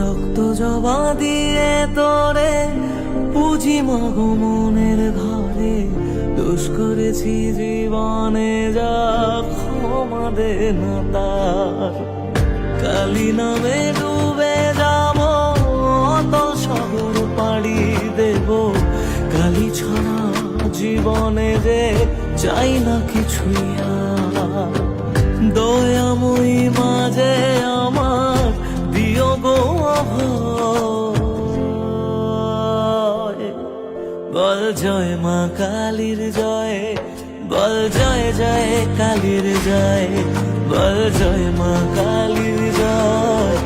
রক্ত জবা দিয়ে তোরে পুঁজি মাগো মনের ঘরে, দোষ করেছি জীবনে যা ক্ষমা দে না তার। কালী নামে ডুবে যাব অতল সাগর পাড়ি দেব, কালী ছাড়া জীবনে যে চাই না কিছুই আর। দয়াময়ী মাঝে আমার দিও গো অভয়, বল জয় মা কালীর জয়, বল জয় জয় কালীর জয়, বল জয় মা কালীর জয়।